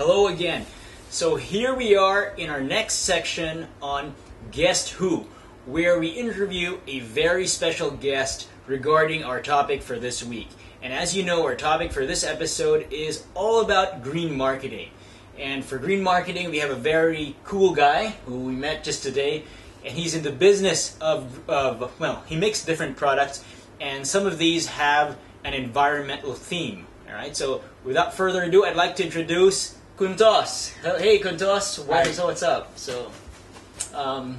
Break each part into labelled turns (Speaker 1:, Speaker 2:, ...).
Speaker 1: hello again. So here we are in our next section on Guest Who, where we interview a very special guest regarding our topic for this week. And as you know, our topic for this episode is all about green marketing. And for green marketing, we have a very cool guy who we met just today, and he's in the business of he makes different products, and some of these have an environmental theme. All right, so without further ado, I'd like to introduce Kuntos. Hey, Kuntos, what's up? So,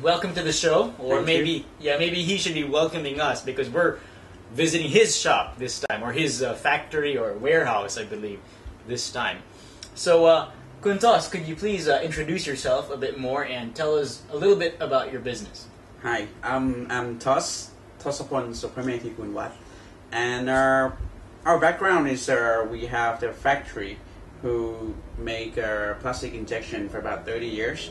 Speaker 1: welcome to the show, or maybe he should be welcoming us because we're visiting his shop this time, or his factory or warehouse, I believe, this time. So, Kuntos, could you please introduce yourself a bit more and tell us a little bit about your business?
Speaker 2: Hi, I'm Tosapon Supremati Kunwat, and our background is we have the factory who make plastic injection for about 30 years,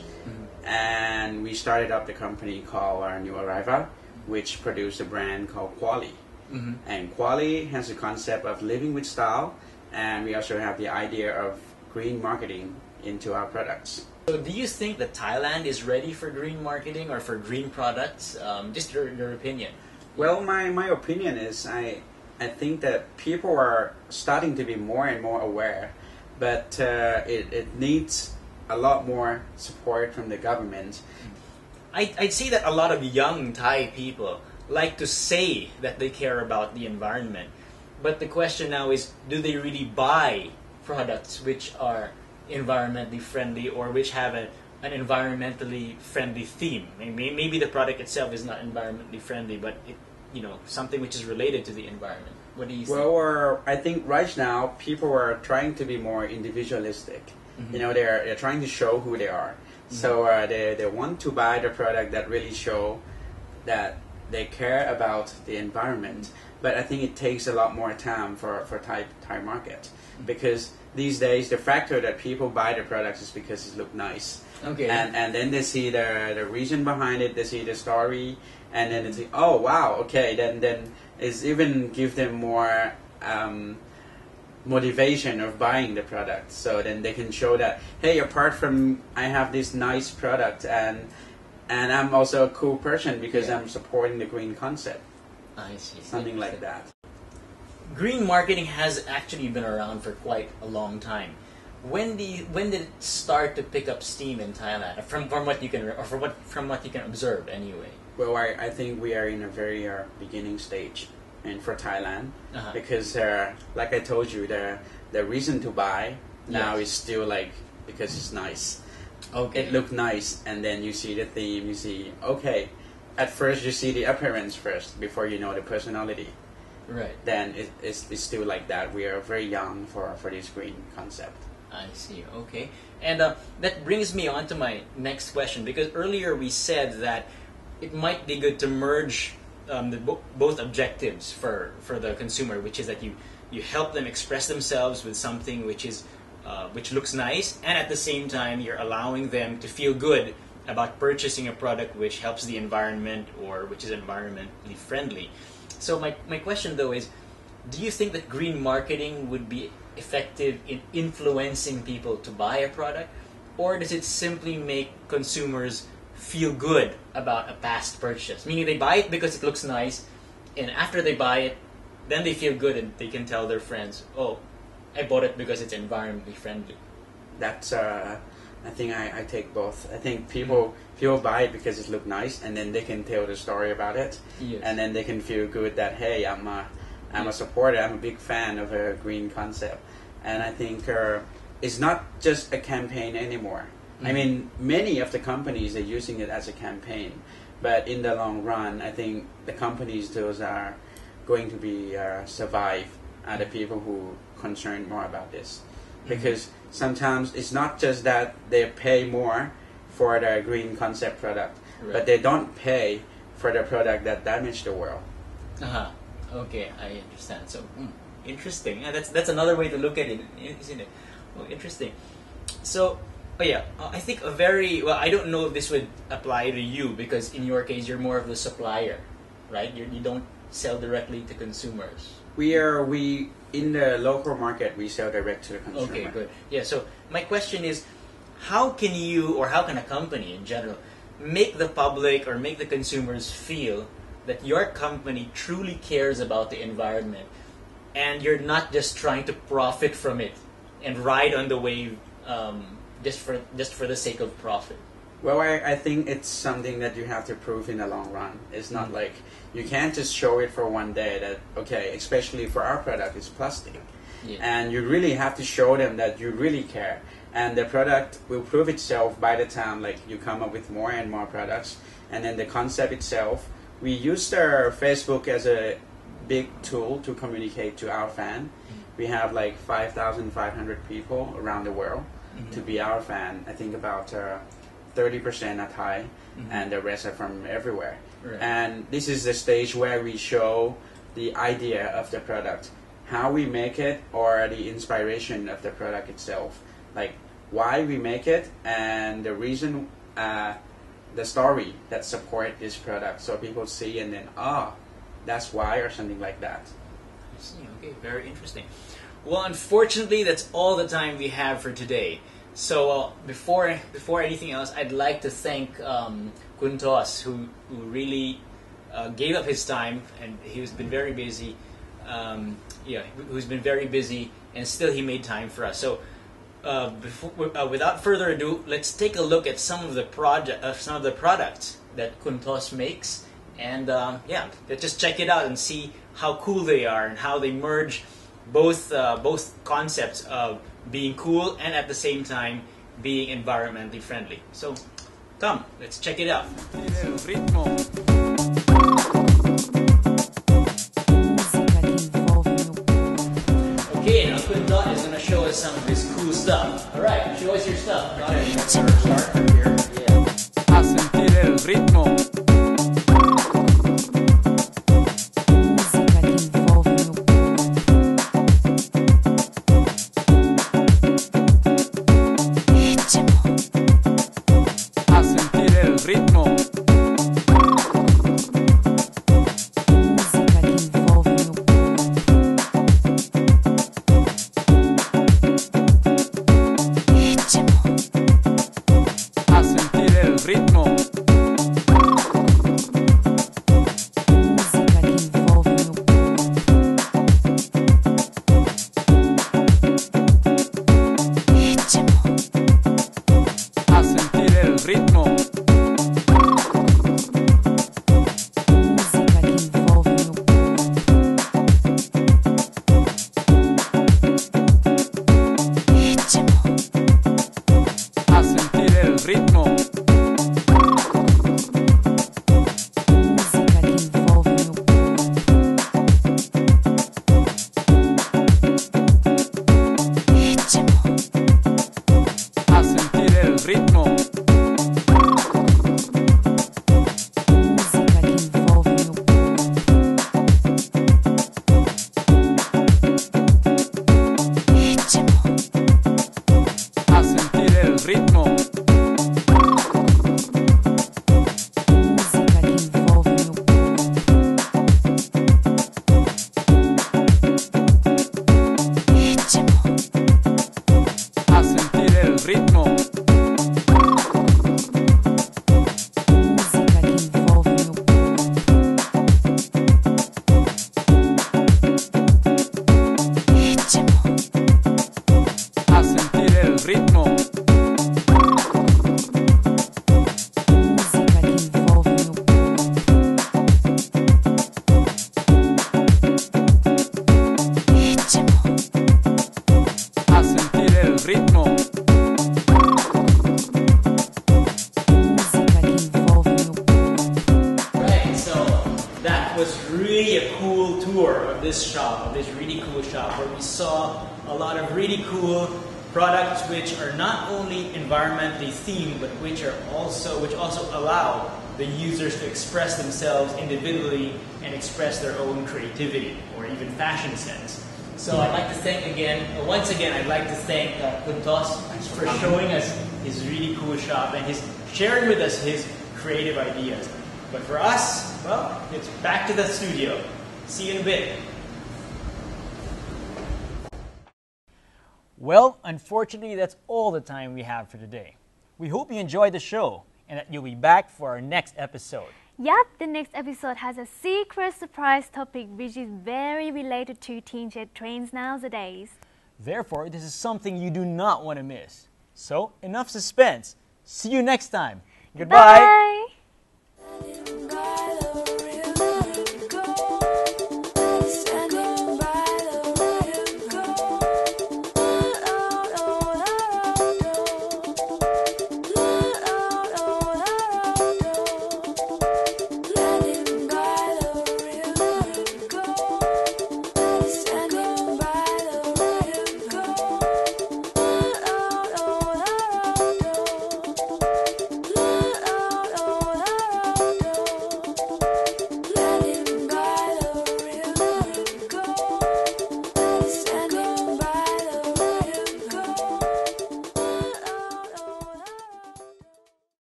Speaker 2: and we started up the company called New Arriva, which produced a brand called Quali. And Quali has the concept of living with style, and we also have the idea of green marketing into our products.
Speaker 1: So do you think that Thailand is ready for green marketing or for green products? Just your opinion.
Speaker 2: Well, my opinion is I think that people are starting to be more and more aware, but it needs a lot more support from the government.
Speaker 1: I'd say that a lot of young Thai people like to say that they care about the environment, but the question now is, do they really buy products which are environmentally friendly or which have an environmentally friendly theme? Maybe the product itself is not environmentally friendly, but something which is related to the environment. What do you think?
Speaker 2: Well, I think right now people are trying to be more individualistic. They're trying to show who they are. So they want to buy the product that really show that they care about the environment. But I think it takes a lot more time for Thai market, because these days the factor that people buy the products is because it look nice.
Speaker 1: Okay.
Speaker 2: And then they see the reason behind it, they see the story, and then they say, oh wow, okay, then it's even give them more motivation of buying the product. So then they can show that, hey, apart from I have this nice product, and I'm also a cool person because I'm supporting the green concept.
Speaker 1: I see.
Speaker 2: Something like that.
Speaker 1: Green marketing has actually been around for quite a long time. When did it start to pick up steam in Thailand? From what you can observe anyway.
Speaker 2: Well, I think we are in a very beginning stage, and for Thailand, because like I told you, the reason to buy now is still like because it's nice.
Speaker 1: Okay.
Speaker 2: It looked nice, and then you see the theme. You see, okay. At first, you see the appearance first before you know the personality.
Speaker 1: Right.
Speaker 2: Then it's still like that. We are very young for this green concept.
Speaker 1: I see. Okay. And that brings me on to my next question, because earlier we said that it might be good to merge both objectives for the consumer, which is that you help them express themselves with something which looks nice, and at the same time you're allowing them to feel good about purchasing a product which helps the environment or which is environmentally friendly. So my question though is, do you think that green marketing would be effective in influencing people to buy a product, or does it simply make consumers feel good about a past purchase? Meaning they buy it because it looks nice, and after they buy it, then they feel good and they can tell their friends, oh, I bought it because it's environmentally friendly.
Speaker 2: That's I think I take both. I think people buy it because it looks nice, and then they can tell the story about it, and then they can feel good that, hey, I'm a supporter. I'm a big fan of a green concept, and I think it's not just a campaign anymore. I mean, many of the companies are using it as a campaign, but in the long run, I think the companies those are going to be survive are the people who concerned more about this, because sometimes it's not just that they pay more for the green concept product, but they don't pay for the product that damaged the world.
Speaker 1: Okay, I understand. So interesting. That's another way to look at it, isn't it? Oh, interesting. So, I think I don't know if this would apply to you, because in your case you're more of the supplier, right? You don't sell directly to consumers.
Speaker 2: We in the local market, we sell direct to the consumer.
Speaker 1: Okay, good. Yeah, so my question is, how can you, or how can a company in general, make the public or make the consumers feel that your company truly cares about the environment and you're not just trying to profit from it and ride on the wave just for the sake of profit?
Speaker 2: Well, I think it's something that you have to prove in the long run. It's not like you can't just show it for one day that, okay, especially for our product, it's plastic.
Speaker 1: Yeah.
Speaker 2: And you really have to show them that you really care. And the product will prove itself by the time like you come up with more and more products. And then the concept itself, we used our Facebook as a big tool to communicate to our fan. We have like 5,500 people around the world to be our fan. I think about 30% are Thai, and the rest are from everywhere.
Speaker 1: Right.
Speaker 2: And this is the stage where we show the idea of the product, how we make it, or the inspiration of the product itself, like why we make it, and the reason, the story that support this product, so people see and then, that's why, or something like that.
Speaker 1: I see. Okay, very interesting. Well, unfortunately, that's all the time we have for today. So before anything else, I'd like to thank Kuntos, who really gave up his time, and he's been very busy. Who's been very busy, and still he made time for us. So without further ado, let's take a look at some of the products that Kuntos makes, and let's just check it out and see how cool they are and how they merge both concepts of being cool and at the same time being environmentally friendly. So come, let's check it out. Okay, now Kuntos is going to show us some of his cool stuff. Alright, show us your stuff. Go ahead. Start from here. Yeah.
Speaker 3: A sentir el ritmo.
Speaker 1: This shop, this really cool shop, where we saw a lot of really cool products which are not only environmentally themed, but which also allow the users to express themselves individually and express their own creativity or even fashion sense. So I'd like to thank once again, I'd like to thank Kuntos for showing us his really cool shop and his sharing with us his creative ideas. But for us, well, it's back to the studio. See you in a bit. Well, unfortunately, that's all the time we have for today. We hope you enjoyed the show and that you'll be back for our next episode.
Speaker 3: Yep, the next episode has a secret surprise topic which is very related to teen jet trains nowadays.
Speaker 1: Therefore, this is something you do not want to miss. So, enough suspense. See you next time. Goodbye.
Speaker 3: Bye.